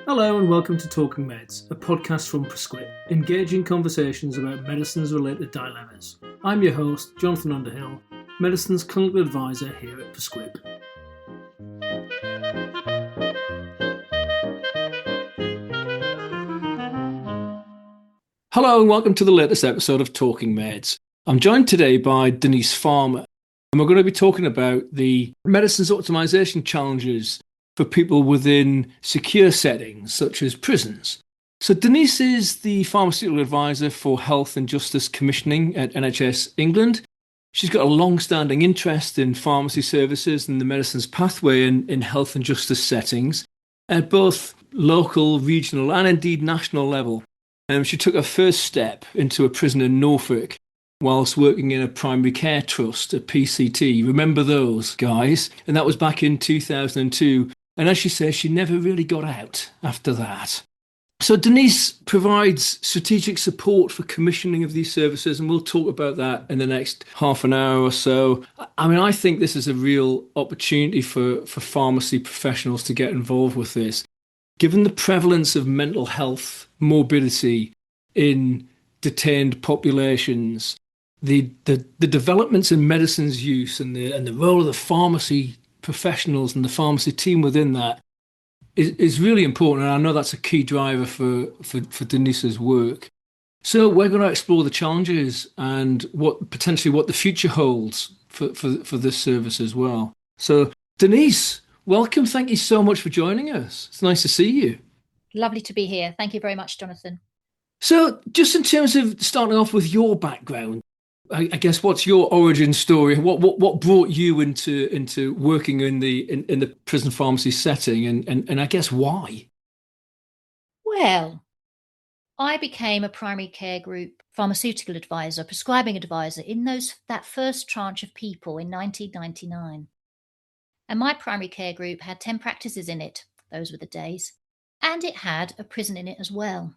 Hello and welcome to Talking Meds, a podcast from PrescQIPP, engaging conversations about medicines-related dilemmas. I'm your host, Jonathan Underhill, Medicines Clinical Advisor here at PrescQIPP. Hello and welcome to the latest episode of Talking Meds. I'm joined today by Denise Farmer, and we're going to be talking about the medicines optimisation challenges for people within secure settings, such as prisons. So Denise is the Pharmaceutical Adviser for Health and Justice Commissioning at NHS England. She's got a long-standing interest in pharmacy services and the medicines pathway in health and justice settings at both local, regional and indeed national level. She took her first step into a prison in Norfolk whilst working in a primary care trust, a PCT. Remember those, guys? And that was back in 2002. And as she says, she never really got out after that. So Denise provides strategic support for commissioning of these services, and we'll talk about that in the next half an hour or so. I think this is a real opportunity for pharmacy professionals to get involved with this. Given the prevalence of mental health morbidity in detained populations, the developments in medicines use and the role of the pharmacy professionals and the pharmacy team within that is really important, and I know that's a key driver for Denise's work. So we're going to explore the challenges and what the future holds for this service as well. So Denise, welcome. Thank you so much for joining us. It's nice to see you. Lovely to be here. Thank you very much, Jonathan. So just in terms of starting off with your background, I guess what's your origin story? What brought you into working in the prison pharmacy setting, and I guess why? Well, I became a primary care group pharmaceutical advisor, prescribing advisor in that first tranche of people in 1999. And my primary care group had 10 practices in it. Those were the days. And it had a prison in it as well.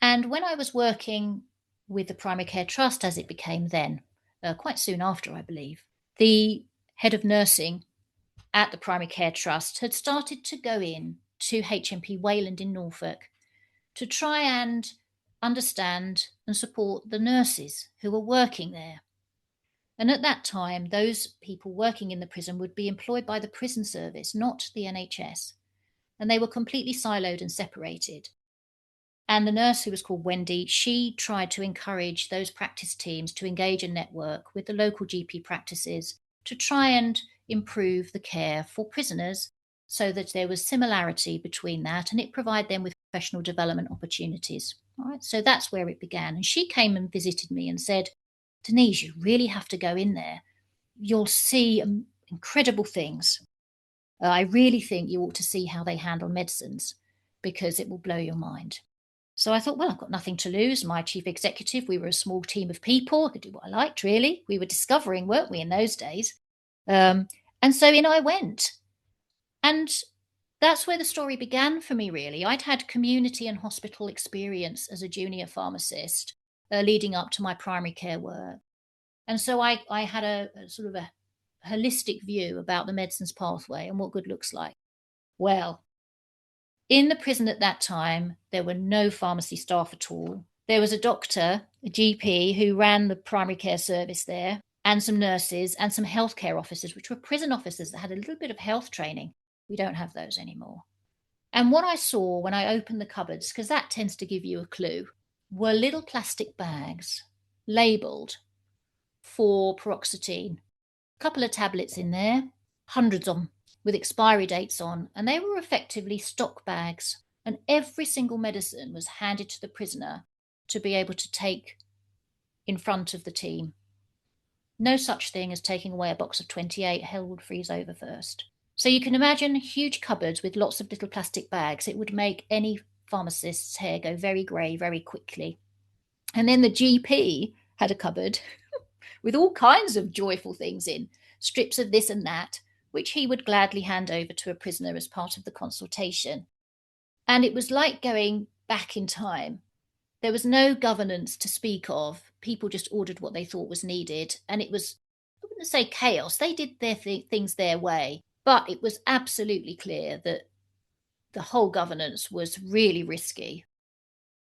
And when I was working with the primary care trust, as it became then, quite soon after, I believe, the head of nursing at the primary care trust had started to go in to HMP Wayland in Norfolk to try and understand and support the nurses who were working there. And at that time, those people working in the prison would be employed by the prison service, not the NHS. And they were completely siloed and separated. And the nurse, who was called Wendy, she tried to encourage those practice teams to engage and network with the local GP practices to try and improve the care for prisoners so that there was similarity between that and it provided them with professional development opportunities. All right, so that's where it began. And she came and visited me and said, Denise, you really have to go in there. You'll see incredible things. I really think you ought to see how they handle medicines because it will blow your mind. So I thought, well, I've got nothing to lose. My chief executive, we were a small team of people. I could do what I liked, really. We were discovering, weren't we, in those days? And so in I went. And that's where the story began for me, really. I'd had community and hospital experience as a junior pharmacist leading up to my primary care work. And so I had a sort of a holistic view about the medicines pathway and what good looks like. Well, in the prison at that time, there were no pharmacy staff at all. There was a doctor, a GP, who ran the primary care service there, and some nurses and some healthcare officers, which were prison officers that had a little bit of health training. We don't have those anymore. And what I saw when I opened the cupboards, because that tends to give you a clue, were little plastic bags labelled for paroxetine. A couple of tablets in there, hundreds of them, with expiry dates on, and they were effectively stock bags, and every single medicine was handed to the prisoner to be able to take in front of the team. No such thing as taking away a box of 28, hell would freeze over first. So you can imagine huge cupboards with lots of little plastic bags. It would make any pharmacist's hair go very grey very quickly. And then the GP had a cupboard with all kinds of joyful things in, strips of this and that, which he would gladly hand over to a prisoner as part of the consultation. And it was like going back in time. There was no governance to speak of. People just ordered what they thought was needed. And it was, I wouldn't say chaos. They did their things their way. But it was absolutely clear that the whole governance was really risky,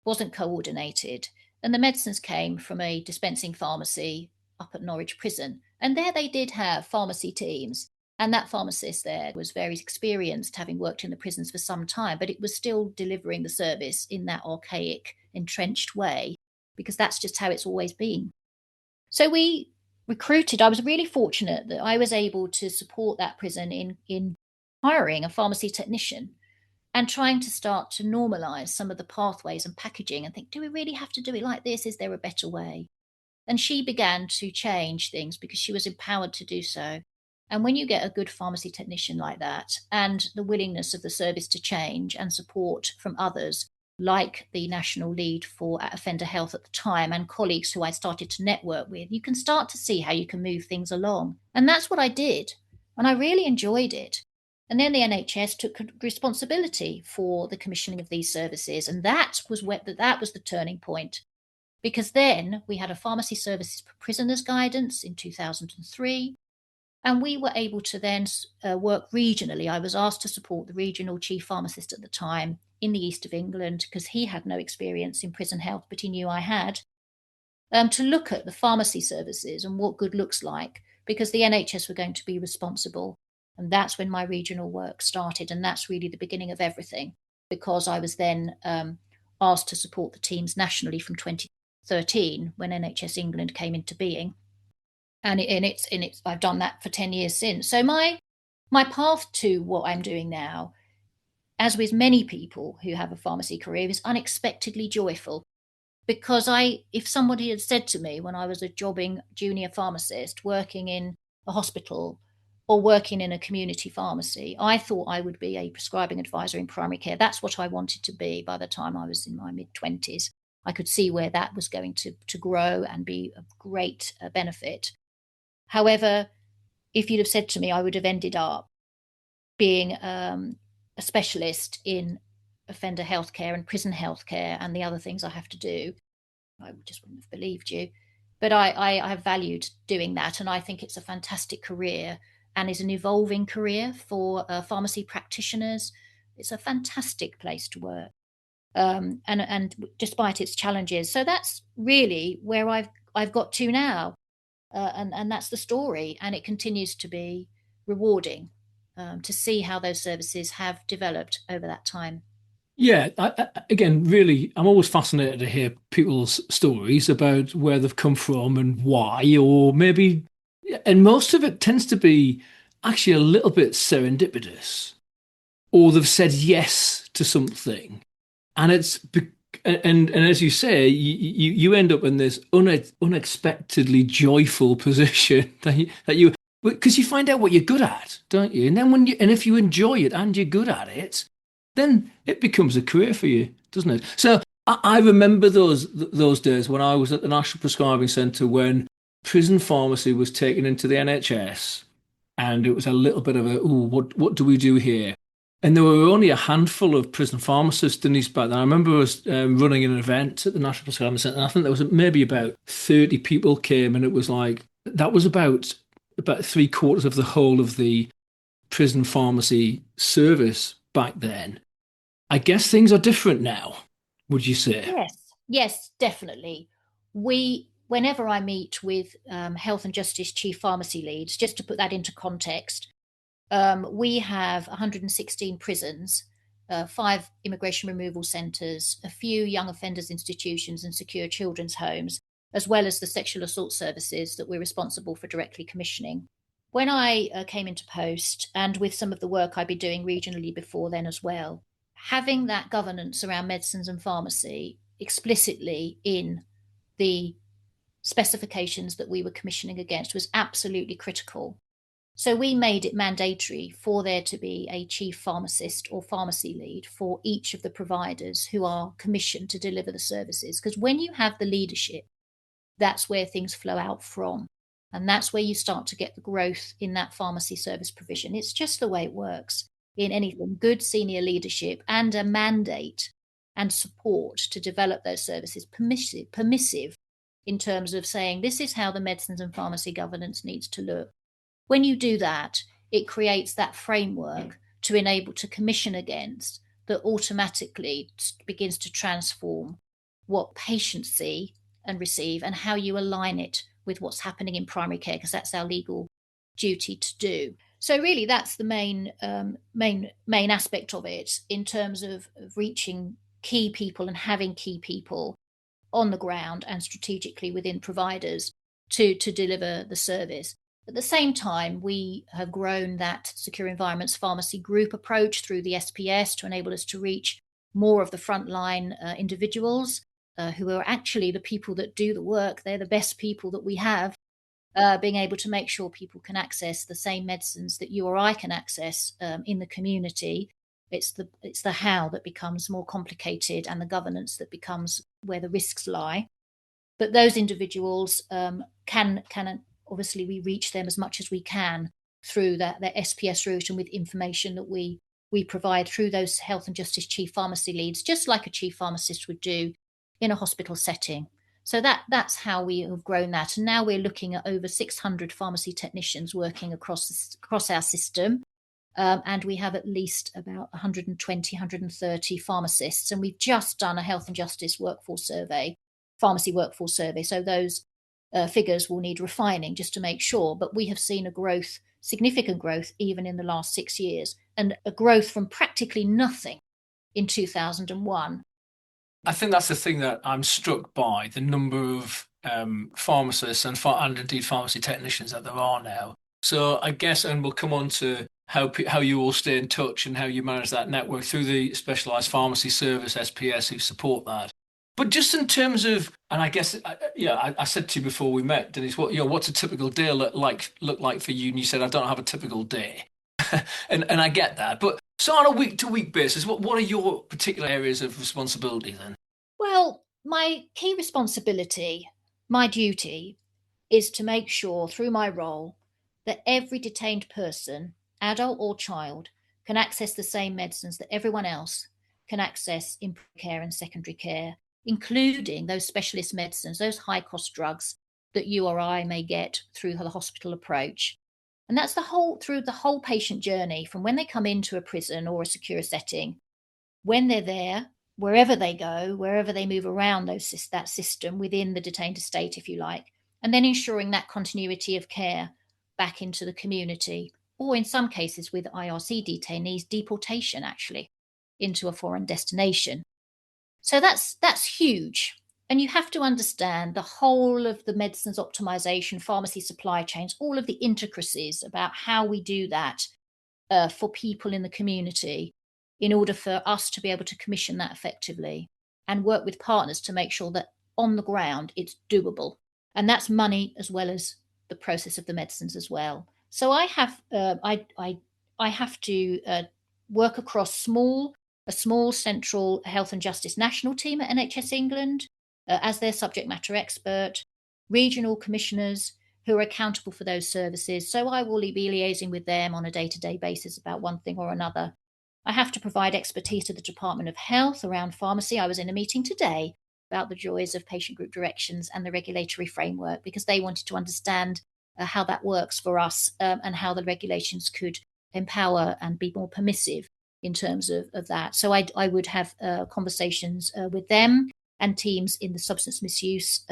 wasn't coordinated. And the medicines came from a dispensing pharmacy up at Norwich Prison. And there they did have pharmacy teams. And that pharmacist there was very experienced, having worked in the prisons for some time, but it was still delivering the service in that archaic, entrenched way, because that's just how it's always been. So we recruited. I was really fortunate that I was able to support that prison in hiring a pharmacy technician and trying to start to normalize some of the pathways and packaging and think, do we really have to do it like this? Is there a better way? And she began to change things because she was empowered to do so. And when you get a good pharmacy technician like that, and the willingness of the service to change and support from others, like the national lead for offender health at the time and colleagues who I started to network with, you can start to see how you can move things along. And that's what I did. And I really enjoyed it. And then the NHS took responsibility for the commissioning of these services. And that was the turning point. Because then we had a pharmacy services for prisoners guidance in 2003. And we were able to then work regionally. I was asked to support the regional chief pharmacist at the time in the east of England, because he had no experience in prison health, but he knew I had, to look at the pharmacy services and what good looks like, because the NHS were going to be responsible. And that's when my regional work started. And that's really the beginning of everything, because I was then asked to support the teams nationally from 2013 when NHS England came into being. And I've done that for 10 years since. So my path to what I'm doing now, as with many people who have a pharmacy career, is unexpectedly joyful. Because if somebody had said to me when I was a jobbing junior pharmacist working in a hospital or working in a community pharmacy, I thought I would be a prescribing advisor in primary care. That's what I wanted to be by the time I was in my mid-20s. I could see where that was going to grow and be of great benefit. However, if you'd have said to me, I would have ended up being a specialist in offender healthcare and prison healthcare and the other things I have to do, I just wouldn't have believed you. But I have valued doing that, and I think it's a fantastic career and is an evolving career for pharmacy practitioners. It's a fantastic place to work, and despite its challenges. So that's really where I've got to now. And that's the story, and it continues to be rewarding to see how those services have developed over that time. Yeah, again, really, I'm always fascinated to hear people's stories about where they've come from and why, or maybe, and most of it tends to be actually a little bit serendipitous, or they've said yes to something, and and as you say, you end up in this unexpectedly joyful position that you because you find out what you're good at, don't you? And then if you enjoy it and you're good at it, then it becomes a career for you, doesn't it? So I remember those days when I was at the National Prescribing Centre when prison pharmacy was taken into the NHS, and it was a little bit of what do we do here? And there were only a handful of prison pharmacists, Denise, back then. I remember us running an event at the National Prescribing Centre, and I think there was maybe about 30 people came, and it was like, that was about 3/4 of the whole of the prison pharmacy service back then. I guess things are different now, would you say? Yes, definitely. Whenever I meet with health and justice chief pharmacy leads, just to put that into context, we have 116 prisons, 5 immigration removal centres, a few young offenders institutions and secure children's homes, as well as the sexual assault services that we're responsible for directly commissioning. When I came into post, and with some of the work I'd been doing regionally before then as well, having that governance around medicines and pharmacy explicitly in the specifications that we were commissioning against was absolutely critical. So we made it mandatory for there to be a chief pharmacist or pharmacy lead for each of the providers who are commissioned to deliver the services. Because when you have the leadership, that's where things flow out from. And that's where you start to get the growth in that pharmacy service provision. It's just the way it works in anything. Good senior leadership and a mandate and support to develop those services, permissive in terms of saying this is how the medicines and pharmacy governance needs to look. When you do that, it creates that framework to enable to commission against that automatically begins to transform what patients see and receive and how you align it with what's happening in primary care, because that's our legal duty to do. So really, that's the main aspect of it in terms of reaching key people and having key people on the ground and strategically within providers to deliver the service. At the same time, we have grown that Secure Environments Pharmacy Group approach through the SPS to enable us to reach more of the frontline individuals who are actually the people that do the work. They're the best people that we have. Being able to make sure people can access the same medicines that you or I can access in the community. It's the how that becomes more complicated, and the governance that becomes where the risks lie. But those individuals can obviously, we reach them as much as we can through their SPS route and with information that we provide through those health and justice chief pharmacy leads, just like a chief pharmacist would do in a hospital setting. So that's how we have grown that. And now we're looking at over 600 pharmacy technicians working across our system. And we have at least about 120, 130 pharmacists. And we've just done a health and justice workforce survey, pharmacy workforce survey. So those figures will need refining just to make sure. But we have seen a growth, significant growth, even in the last 6 years, and a growth from practically nothing in 2001. I think that's the thing that I'm struck by, the number of pharmacists and indeed pharmacy technicians that there are now. So I guess, and we'll come on to how you all stay in touch and how you manage that network through the Specialised Pharmacy Service, SPS, who support that. But just in terms of, and I guess, I said to you before we met, Denise, what's a typical day look like for you? And you said, I don't have a typical day. and I get that. But so on a week-to-week basis, what are your particular areas of responsibility then? Well, my key responsibility, my duty, is to make sure through my role that every detained person, adult or child, can access the same medicines that everyone else can access in care and secondary care, including those specialist medicines, those high-cost drugs that you or I may get through the hospital approach. And that's through the whole patient journey, from when they come into a prison or a secure setting, when they're there, wherever they go, wherever they move around that system within the detained estate, if you like, and then ensuring that continuity of care back into the community, or in some cases with IRC detainees, deportation actually into a foreign destination. So that's huge. And you have to understand the whole of the medicines optimization, pharmacy supply chains, all of the intricacies about how we do that for people in the community in order for us to be able to commission that effectively and work with partners to make sure that on the ground it's doable. And that's money as well as the process of the medicines as well. So I have to work across a small central health and justice national team at NHS England as their subject matter expert, regional commissioners who are accountable for those services. So I will be liaising with them on a day-to-day basis about one thing or another. I have to provide expertise to the Department of Health around pharmacy. I was in a meeting today about the joys of patient group directions and the regulatory framework, because they wanted to understand how that works for us and how the regulations could empower and be more permissive in terms of that. So I would have conversations with them and teams in the substance misuse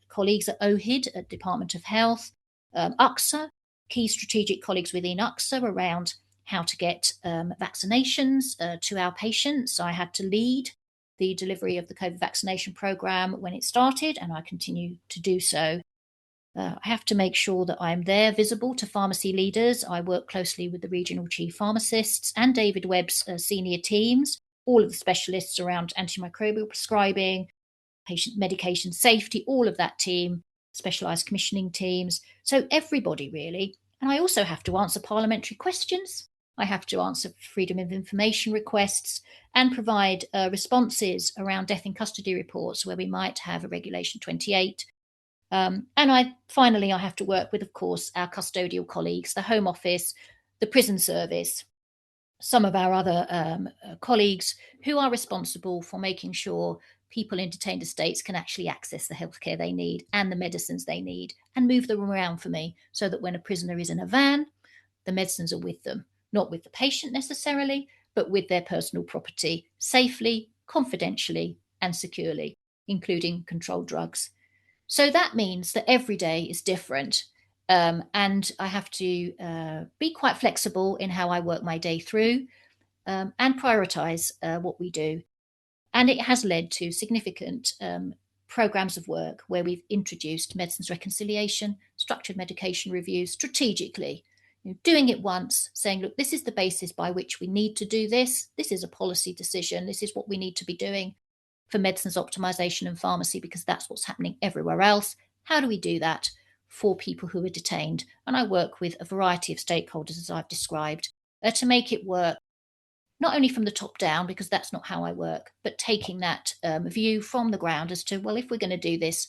colleagues at OHID, at Department of Health, UXA, key strategic colleagues within UXA around how to get vaccinations to our patients. So I had to lead the delivery of the COVID vaccination program when it started, and I continue to do so. I have to make sure that I'm there, visible to pharmacy leaders. I work closely with the regional chief pharmacists and David Webb's senior teams, all of the specialists around antimicrobial prescribing, patient medication safety, all of that team, specialised commissioning teams. So everybody really. And I also have to answer parliamentary questions. I have to answer freedom of information requests and provide responses around death in custody reports where we might have a Regulation 28. And I have to work with, of course, our custodial colleagues, the Home Office, the Prison Service, some of our other colleagues who are responsible for making sure people in detained estates can actually access the healthcare they need and the medicines they need, and move them around for me so that when a prisoner is in a van, the medicines are with them, not with the patient necessarily, but with their personal property safely, confidentially, and securely, including controlled drugs. So that means that every day is different. And I have to be quite flexible in how I work my day through, and prioritize what we do. And it has led to significant programs of work where we've introduced medicines reconciliation, structured medication reviews strategically, doing it once, saying, look, this is the basis by which we need to do this. This is a policy decision. This is what we need to be doing for medicines optimization and pharmacy, because that's what's happening everywhere else. How do we do that for people who are detained? And I work with a variety of stakeholders, as I've described, to make it work, not only from the top down, because that's not how I work, but taking that view from the ground as to, well, if we're going to do this,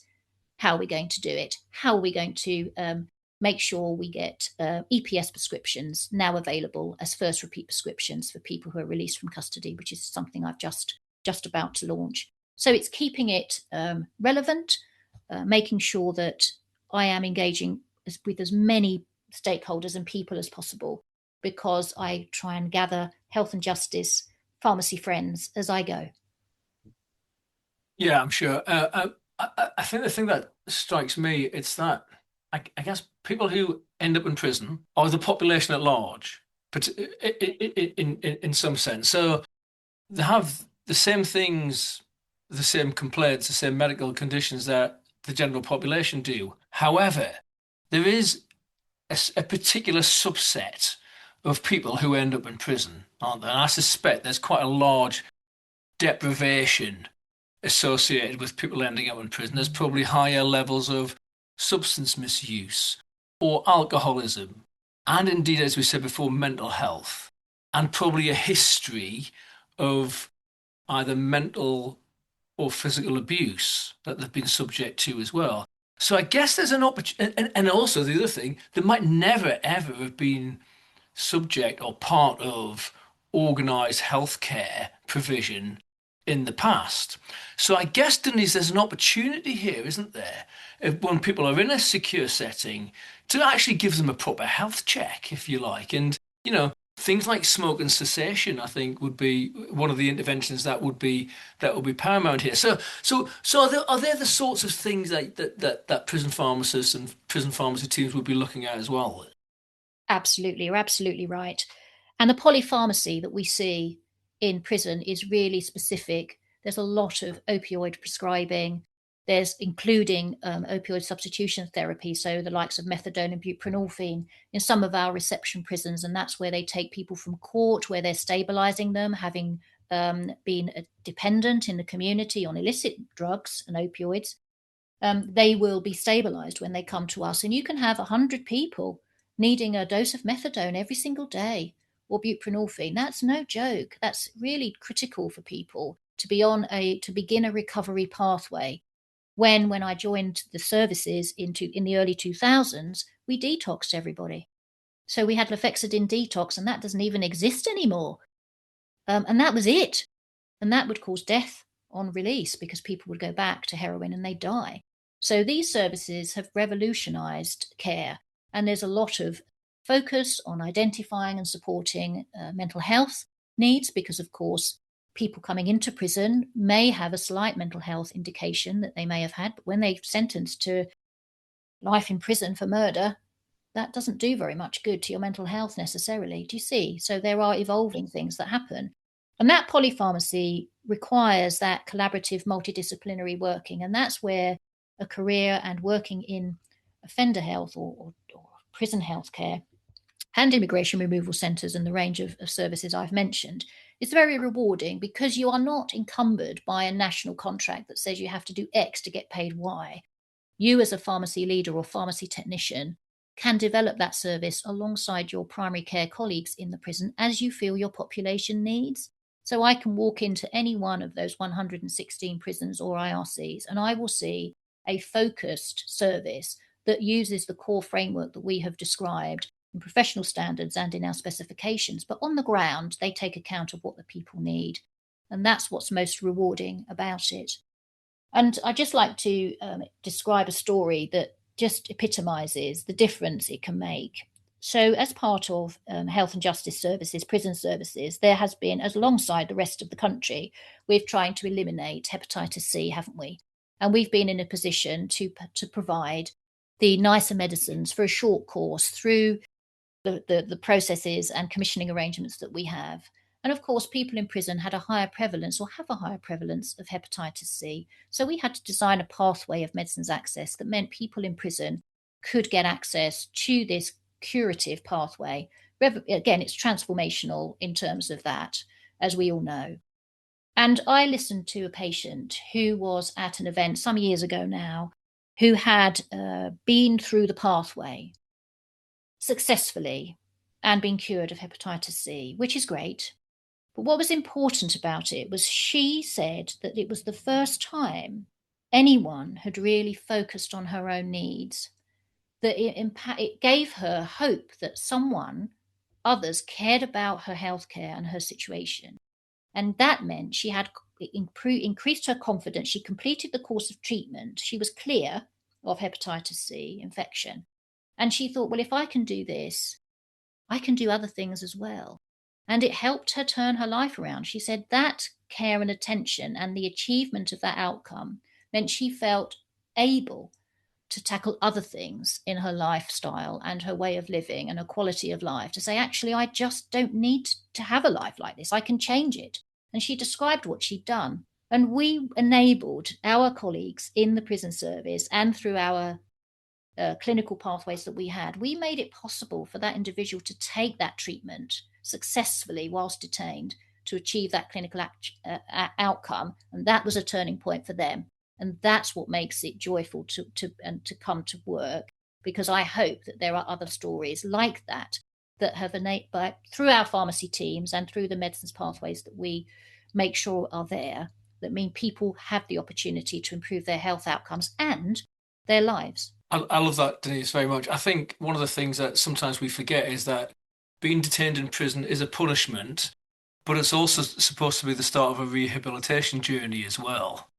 how are we going to do it? How are we going to make sure we get EPS prescriptions now available as first repeat prescriptions for people who are released from custody, which is something I've just about to launch. So it's keeping it relevant, making sure that I am engaging with as many stakeholders and people as possible, because I try and gather health and justice pharmacy friends as I go. Yeah, I'm sure. I think the thing that strikes me, it's that I guess people who end up in prison are the population at large, but in some sense. So they have the same things, the same complaints, the same medical conditions that the general population do. However, there is a particular subset of people who end up in prison, aren't there? And I suspect there's quite a large deprivation associated with people ending up in prison. There's probably higher levels of substance misuse or alcoholism, and indeed, as we said before, mental health, and probably a history of either mental or physical abuse that they've been subject to as well. So I guess there's an opportunity, and also the other thing, they might never ever have been subject or part of organised healthcare provision in the past. So I guess, Denise, there's an opportunity here, isn't there, when people are in a secure setting, to actually give them a proper health check, if you like. And, things like smoking cessation, I think, would be one of the interventions that would be paramount here. So are there the sorts of things that prison pharmacists and prison pharmacy teams would be looking at as well? Absolutely, you're absolutely right. And the polypharmacy that we see in prison is really specific. There's a lot of opioid prescribing. There's including opioid substitution therapy, so the likes of methadone and buprenorphine in some of our reception prisons, and that's where they take people from court, where they're stabilizing them, having been dependent in the community on illicit drugs and opioids. They will be stabilized when they come to us, and you can have 100 people needing a dose of methadone every single day or buprenorphine. That's no joke. That's really critical for people to be to begin a recovery pathway. When I joined the services in the early 2000s, we detoxed everybody. So we had lofexidine detox, and that doesn't even exist anymore. And that was it. And that would cause death on release, because people would go back to heroin and they die. So these services have revolutionized care. And there's a lot of focus on identifying and supporting mental health needs, because, of course, people coming into prison may have a slight mental health indication that they may have had, but when they're sentenced to life in prison for murder, that doesn't do very much good to your mental health necessarily. Do you see? So there are evolving things that happen. And that polypharmacy requires that collaborative multidisciplinary working. And that's where a career and working in offender health or prison health care and immigration removal centres and the range of services I've mentioned is very rewarding, because you are not encumbered by a national contract that says you have to do X to get paid Y. You, as a pharmacy leader or pharmacy technician, can develop that service alongside your primary care colleagues in the prison as you feel your population needs. So I can walk into any one of those 116 prisons or IRCs, and I will see a focused service that uses the core framework that we have described in professional standards and in our specifications. But on the ground, they take account of what the people need. And that's what's most rewarding about it. And I'd just like to describe a story that just epitomizes the difference it can make. So as part of health and justice services, prison services, there has been, as alongside the rest of the country, we've trying to eliminate hepatitis C, haven't we? And we've been in a position to provide the nicer medicines for a short course through the processes and commissioning arrangements that we have. And of course, people in prison had a higher prevalence or have a higher prevalence of hepatitis C. So we had to design a pathway of medicines access that meant people in prison could get access to this curative pathway. Again, it's transformational in terms of that, as we all know. And I listened to a patient who was at an event some years ago now, who had been through the pathway successfully and been cured of hepatitis C, which is great. But what was important about it was she said that it was the first time anyone had really focused on her own needs, that it gave her hope that others cared about her healthcare and her situation. And that meant she had increased her confidence. She completed the course of treatment. She was clear of hepatitis C infection. And she thought, well, if I can do this, I can do other things as well. And it helped her turn her life around. She said that care and attention and the achievement of that outcome meant she felt able to tackle other things in her lifestyle and her way of living and her quality of life, to say, actually, I just don't need to have a life like this. I can change it. And she described what she'd done. And we enabled our colleagues in the prison service and through our clinical pathways that we had, we made it possible for that individual to take that treatment successfully whilst detained to achieve that clinical outcome. And that was a turning point for them. And that's what makes it joyful to come to work, because I hope that there are other stories like that have through our pharmacy teams and through the medicines pathways that we make sure are there, that mean people have the opportunity to improve their health outcomes and their lives. I love that, Denise, very much. I think one of the things that sometimes we forget is that being detained in prison is a punishment, but it's also supposed to be the start of a rehabilitation journey as well.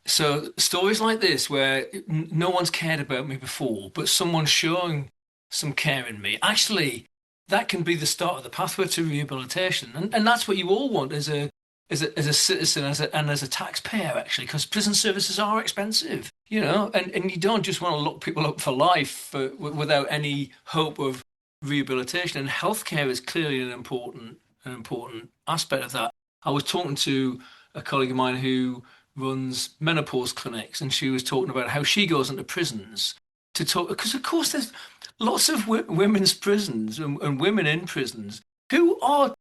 So stories like this, where no one's cared about me before, but someone's showing some care in me, actually, that can be the start of the pathway to rehabilitation. And that's what you all want as a citizen, and as a taxpayer, actually, because prison services are expensive, and you don't just want to lock people up for life without any hope of rehabilitation. And healthcare is clearly an important aspect of that. I was talking to a colleague of mine who runs menopause clinics, and she was talking about how she goes into prisons to talk, because of course there's lots of women's prisons and women in prisons who are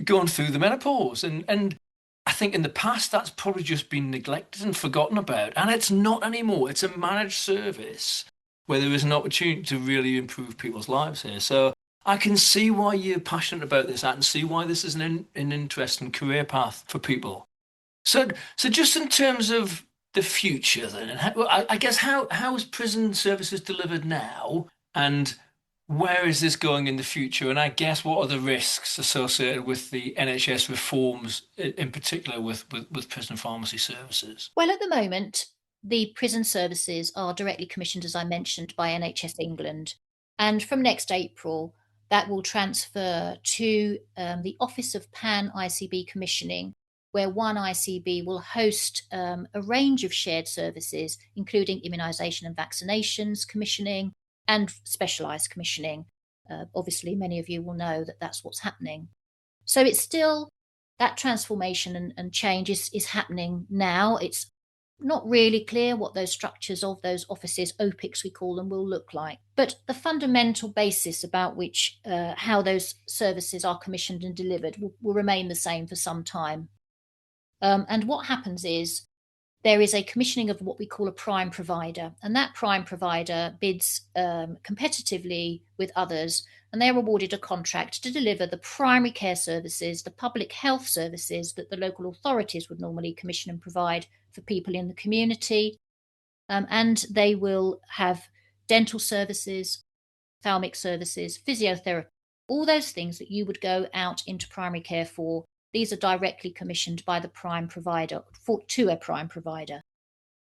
going through the menopause, and I think in the past that's probably just been neglected and forgotten about, and it's not anymore. It's a managed service where there is an opportunity to really improve people's lives here. So I can see why you're passionate about this. I can see why this is an interesting career path for people. So just in terms of the future, then, and I guess how is prison services delivered now, and where is this going in the future? And I guess what are the risks associated with the NHS reforms, in particular with prison pharmacy services? Well, at the moment, the prison services are directly commissioned, as I mentioned, by NHS England. And from next April, that will transfer to the Office of Pan ICB Commissioning, where one ICB will host a range of shared services, including immunisation and vaccinations commissioning and specialised commissioning. Obviously, many of you will know that that's what's happening. So it's still that transformation and change is happening now. It's not really clear what those structures of those offices, OPICs we call them, will look like. But the fundamental basis about which how those services are commissioned and delivered will remain the same for some time. And what happens is there is a commissioning of what we call a prime provider, and that prime provider bids competitively with others, and they're awarded a contract to deliver the primary care services, the public health services that the local authorities would normally commission and provide for people in the community. And they will have dental services, ophthalmic services, physiotherapy, all those things that you would go out into primary care for. These are directly commissioned by the prime provider to a prime provider.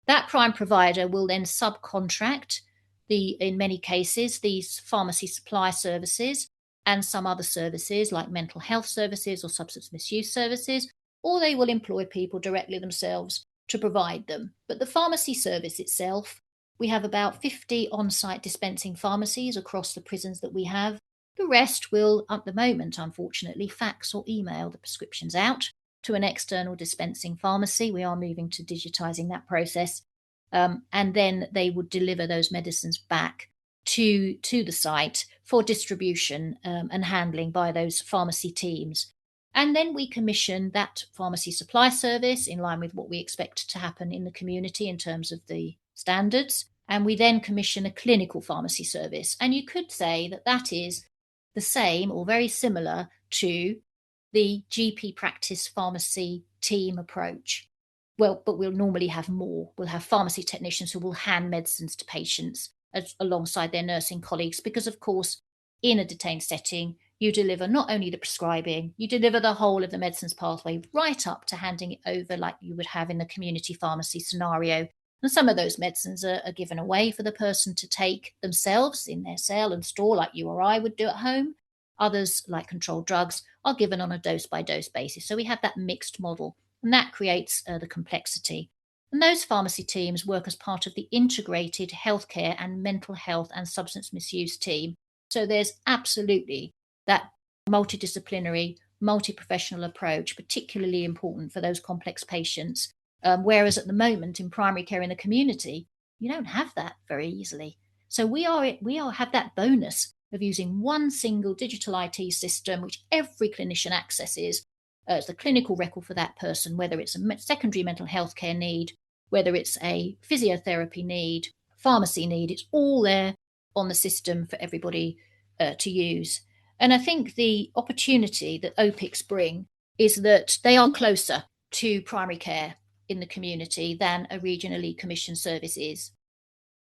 That prime provider will then subcontract in many cases, these pharmacy supply services and some other services like mental health services or substance misuse services, or they will employ people directly themselves to provide them. But the pharmacy service itself, we have about 50 on-site dispensing pharmacies across the prisons that we have. The rest will, at the moment, unfortunately, fax or email the prescriptions out to an external dispensing pharmacy. We are moving to digitising that process. And then they would deliver those medicines back to the site for distribution and handling by those pharmacy teams. And then we commission that pharmacy supply service in line with what we expect to happen in the community in terms of the standards. And we then commission a clinical pharmacy service. And you could say that that is the same or very similar to the GP practice pharmacy team approach. Well, but we'll normally have more. We'll have pharmacy technicians who will hand medicines to patients alongside their nursing colleagues, because, of course, in a detained setting, you deliver not only the prescribing, you deliver the whole of the medicines pathway right up to handing it over like you would have in the community pharmacy scenario. And some of those medicines are given away for the person to take themselves in their cell and store like you or I would do at home. Others, like controlled drugs, are given on a dose-by-dose basis. So we have that mixed model, and that creates the complexity. And those pharmacy teams work as part of the integrated healthcare and mental health and substance misuse team. So there's absolutely that multidisciplinary, multi-professional approach, particularly important for those complex patients. Whereas at the moment in primary care in the community, you don't have that very easily. So we have that bonus of using one single digital IT system, which every clinician accesses as the clinical record for that person, whether it's a secondary mental health care need, whether it's a physiotherapy need, pharmacy need, it's all there on the system for everybody to use. And I think the opportunity that OPICs bring is that they are closer to primary care in the community than a regionally commissioned service is.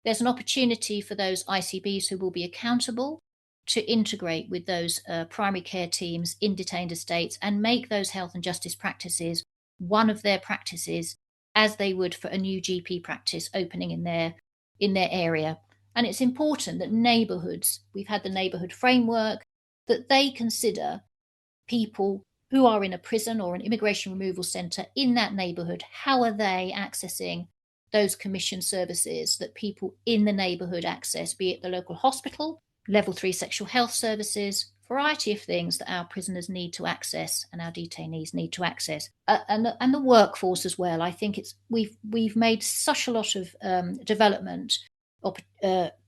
There's an opportunity for those ICBs who will be accountable to integrate with those primary care teams in detained estates and make those health and justice practices one of their practices, as they would for a new GP practice opening in their area. And it's important that neighbourhoods, we've had the neighbourhood framework, that they consider people who are in a prison or an immigration removal centre in that neighbourhood. How are they accessing those commissioned services that people in the neighbourhood access, be it the local hospital, level 3 sexual health services, variety of things that our prisoners need to access and our detainees need to access, and the workforce as well. I think we've made such a lot of development,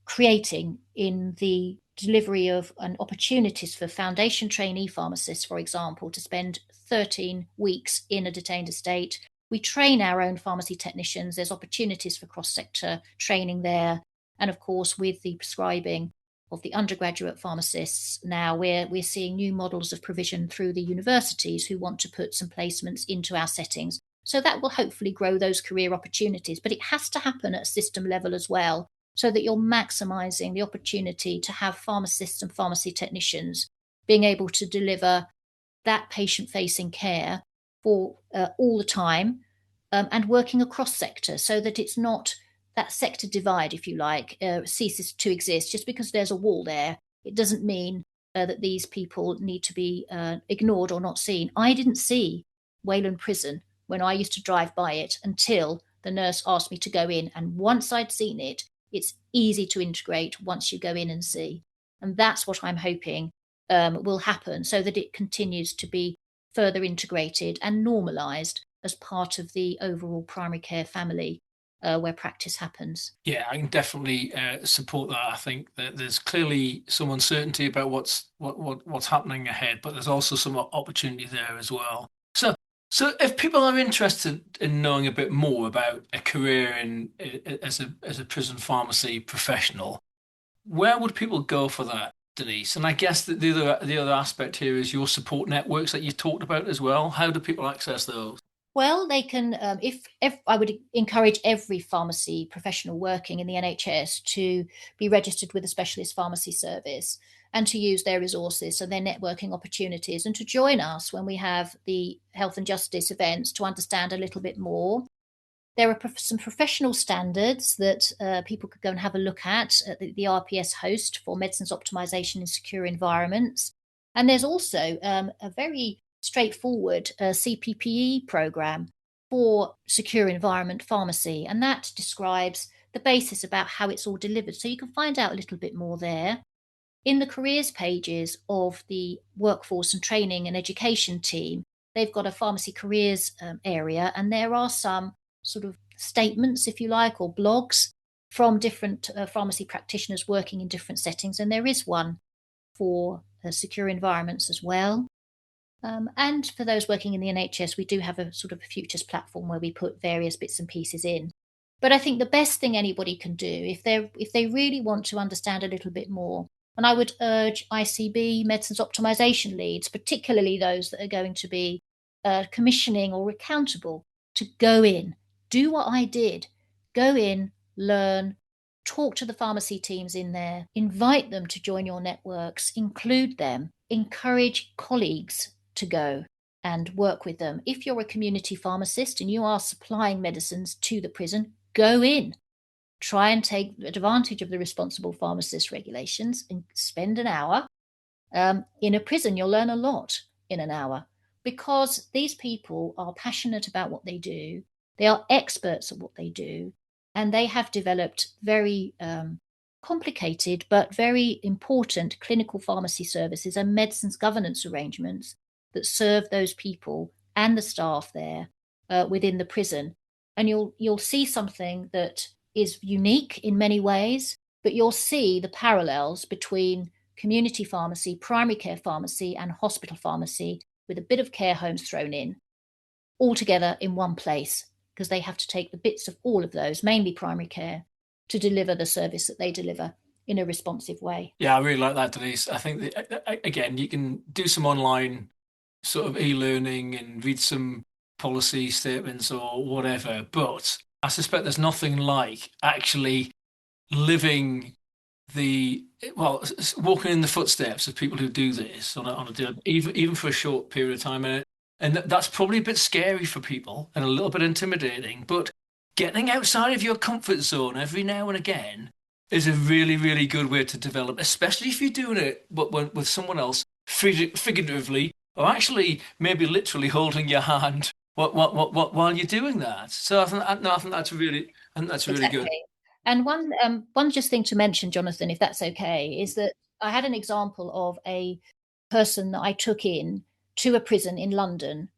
creating in the delivery of opportunities for foundation trainee pharmacists, for example, to spend 13 weeks in a detained estate. We train our own pharmacy technicians. There's opportunities for cross-sector training there, and of course, with the prescribing of the undergraduate pharmacists now, we're seeing new models of provision through the universities who want to put some placements into our settings. So that will hopefully grow those career opportunities, but it has to happen at a system level as well, so that you're maximising the opportunity to have pharmacists and pharmacy technicians being able to deliver that patient-facing care for all the time, and working across sectors, so that it's not that sector divide, if you like, ceases to exist. Just because there's a wall there, it doesn't mean that these people need to be ignored or not seen. I didn't see Wayland Prison when I used to drive by it until the nurse asked me to go in. And once I'd seen it, it's easy to integrate once you go in and see. And that's what I'm hoping will happen, so that it continues to be further integrated and normalised as part of the overall primary care family where practice happens. Yeah, I can definitely support that. I think that there's clearly some uncertainty about what's happening ahead, but there's also some opportunity there as well. So if people are interested in knowing a bit more about a career as a prison pharmacy professional, where would people go for that, Denise? And I guess that the other aspect here is your support networks that you talked about as well. How do people access those? Well, they can, if I would encourage every pharmacy professional working in the NHS to be registered with a specialist pharmacy service and to use their resources, so their networking opportunities, and to join us when we have the health and justice events to understand a little bit more. There are some professional standards that people could go and have a look at the RPS host for medicines optimization in secure environments. And there's also a very straightforward CPPE program for secure environment pharmacy. And that describes the basis about how it's all delivered. So you can find out a little bit more there. In the careers pages of the workforce and training and education team, they've got a pharmacy careers area, and there are some sort of statements, if you like, or blogs from different pharmacy practitioners working in different settings. And there is one for secure environments as well. And for those working in the NHS, we do have a sort of a futures platform where we put various bits and pieces in. But I think the best thing anybody can do, if they really want to understand a little bit more, and I would urge ICB medicines optimization leads, particularly those that are going to be commissioning or accountable, to go in, do what I did, go in, learn, talk to the pharmacy teams in there, invite them to join your networks, include them, encourage colleagues to go and work with them. If you're a community pharmacist and you are supplying medicines to the prison, go in. Try and take advantage of the responsible pharmacist regulations and spend an hour in a prison. You'll learn a lot in an hour because these people are passionate about what they do. They are experts at what they do, and they have developed very complicated but very important clinical pharmacy services and medicines governance arrangements that serve those people and the staff there within the prison. And you'll see something that is unique in many ways, but you'll see the parallels between community pharmacy, primary care pharmacy, and hospital pharmacy, with a bit of care homes thrown in, all together in one place, because they have to take the bits of all of those, mainly primary care, to deliver the service that they deliver in a responsive way. Yeah, I really like that, Denise. I think that, again, you can do some online sort of e-learning and read some policy statements or whatever, but I suspect there's nothing like actually living walking in the footsteps of people who do this on a daily, even for a short period of time. And that's probably a bit scary for people and a little bit intimidating, but getting outside of your comfort zone every now and again is a really, really good way to develop, especially if you're doing it with someone else, figuratively, or actually maybe literally holding your hand while you're doing that. So I think that's really good. Exactly. And one just thing to mention, Jonathan, if that's okay, is that I had an example of a person that I took in to a prison in London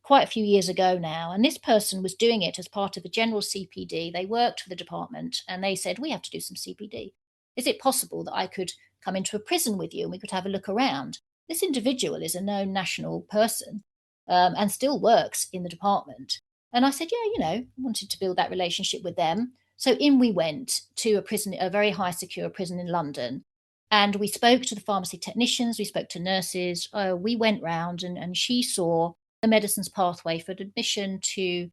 quite a few years ago now. And this person was doing it as part of a general CPD. They worked for the department and they said, we have to do some CPD. Is it possible that I could come into a prison with you and we could have a look around? This individual is a known national person and still works in the department. And I said, yeah, I wanted to build that relationship with them. So in we went to a very high secure prison in London. And we spoke to the pharmacy technicians, we spoke to nurses, we went round and she saw the medicines pathway for admission to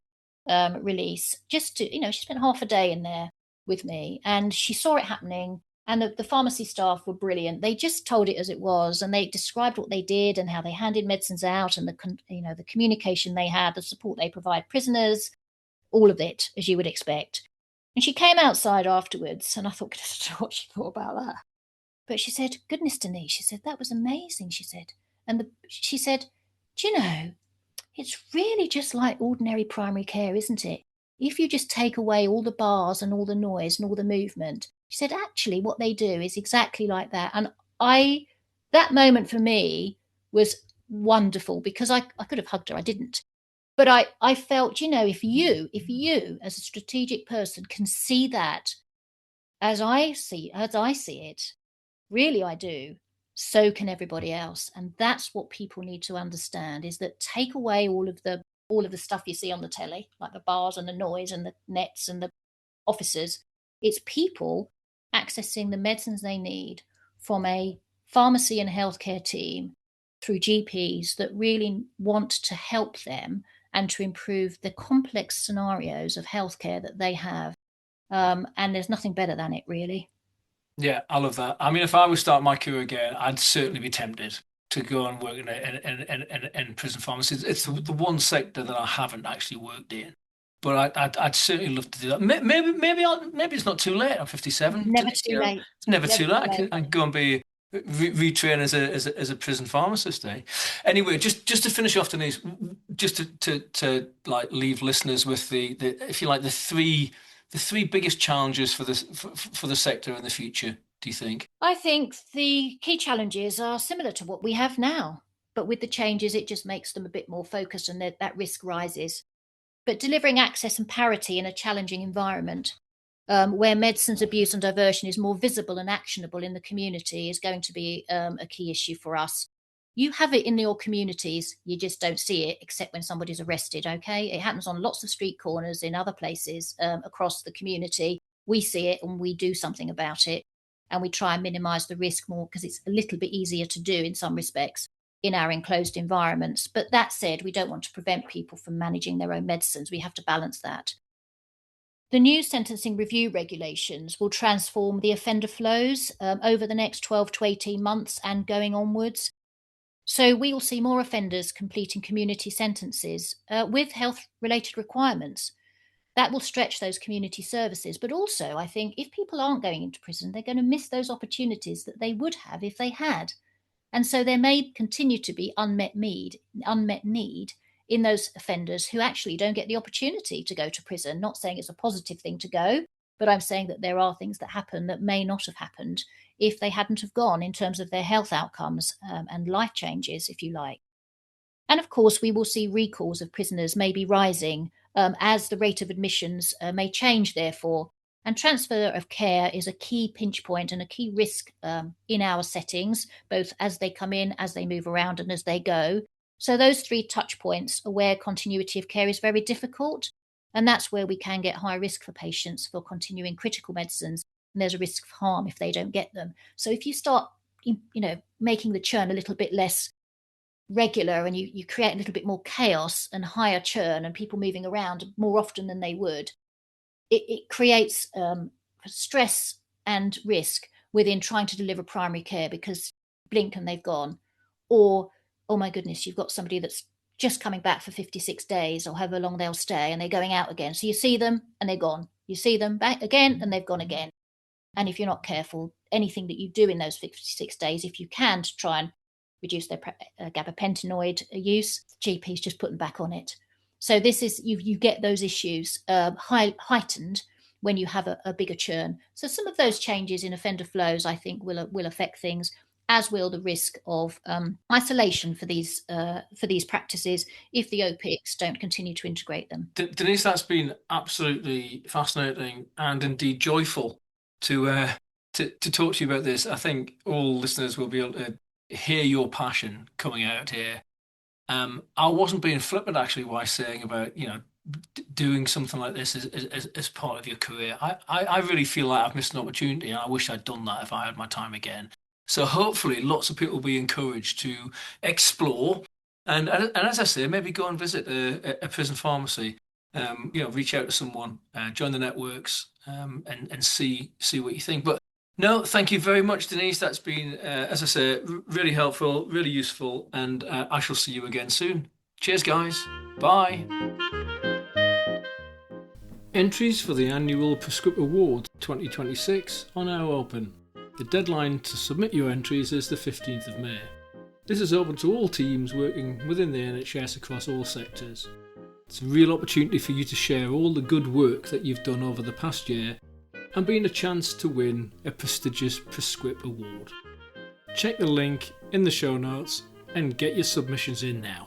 release. She spent half a day in there with me and she saw it happening. And the pharmacy staff were brilliant. They just told it as it was, and they described what they did and how they handed medicines out, and the communication they had, the support they provide prisoners, all of it as you would expect. And she came outside afterwards, and I thought, goodness, what she thought about that. But she said, "Goodness, Denise," she said, "that was amazing." She said, she said, "Do you know, it's really just like ordinary primary care, isn't it? If you just take away all the bars and all the noise and all the movement." She said, actually, what they do is exactly like that. And that moment for me was wonderful because I could have hugged her. I didn't. But I felt, if you as a strategic person can see that as I see it, really I do, so can everybody else. And that's what people need to understand, is that take away all of the stuff you see on the telly, like the bars and the noise and the nets and the officers. It's people accessing the medicines they need from a pharmacy and healthcare team through GPs that really want to help them and to improve the complex scenarios of healthcare that they have. And there's nothing better than it, really. Yeah, I love that. I mean, if I was starting my career again, I'd certainly be tempted to go and work in prison pharmacy. It's the one sector that I haven't actually worked in. but I'd certainly love to do that. Maybe it's not too late. I'm 57. Never too late. It's never Never too late. too late. I can go and be retrain as a prison pharmacist. Anyway, just to finish off, Denise, just to like leave listeners with the if you like the three biggest challenges for this for the sector in the future. Do you think? I think the key challenges are similar to what we have now, but with the changes, it just makes them a bit more focused, and that risk rises. But delivering access and parity in a challenging environment, where medicines abuse and diversion is more visible and actionable in the community, is going to be a key issue for us. You have it in your communities, you just don't see it except when somebody's arrested, okay? It happens on lots of street corners in other places across the community. We see it and we do something about it, and we try and minimize the risk more because it's a little bit easier to do in some respects in our enclosed environments. But that said, we don't want to prevent people from managing their own medicines. We have to balance that. The new sentencing review regulations will transform the offender flows over the next 12 to 18 months and going onwards. So we will see more offenders completing community sentences with health-related requirements. That will stretch those community services. But also, I think if people aren't going into prison, they're going to miss those opportunities that they would have if they had. And so there may continue to be unmet need in those offenders who actually don't get the opportunity to go to prison. Not saying it's a positive thing to go, but I'm saying that there are things that happen that may not have happened if they hadn't have gone in terms of their health outcomes and life changes, if you like. And of course, we will see recalls of prisoners maybe rising as the rate of admissions may change, therefore. And transfer of care is a key pinch point and a key risk in our settings, both as they come in, as they move around, and as they go. So those three touch points are where continuity of care is very difficult. And that's where we can get high risk for patients for continuing critical medicines. And there's a risk of harm if they don't get them. So if you start, making the churn a little bit less regular, and you create a little bit more chaos and higher churn and people moving around more often than they would, it creates stress and risk within trying to deliver primary care, because blink and they've gone. Or, oh my goodness, you've got somebody that's just coming back for 56 days or however long they'll stay, and they're going out again. So you see them and they're gone. You see them back again and they've gone again. And if you're not careful, anything that you do in those 56 days, if you can, to try and reduce their gabapentinoid use, the GP's just put them back on it. So this is, you get those issues heightened when you have a bigger churn. So some of those changes in offender flows, I think, will affect things, as will the risk of isolation for these practices if the OPICs don't continue to integrate them. Denise, that's been absolutely fascinating and indeed joyful to talk to you about this. I think all listeners will be able to hear your passion coming out here. I wasn't being flippant actually while saying about doing something like this as part of your career. I really feel like I've missed an opportunity, and I wish I'd done that if I had my time again. So hopefully lots of people will be encouraged to explore and as I say, maybe go and visit a prison pharmacy. Reach out to someone, join the networks, and see what you think. But no, thank you very much, Denise. That's been, as I say, really helpful, really useful, and I shall see you again soon. Cheers, guys. Bye. Entries for the annual PrescQIPP Awards 2026 are now open. The deadline to submit your entries is the 15th of May. This is open to all teams working within the NHS across all sectors. It's a real opportunity for you to share all the good work that you've done over the past year and being a chance to win a prestigious PrescQIPP award. Check the link in the show notes and get your submissions in now.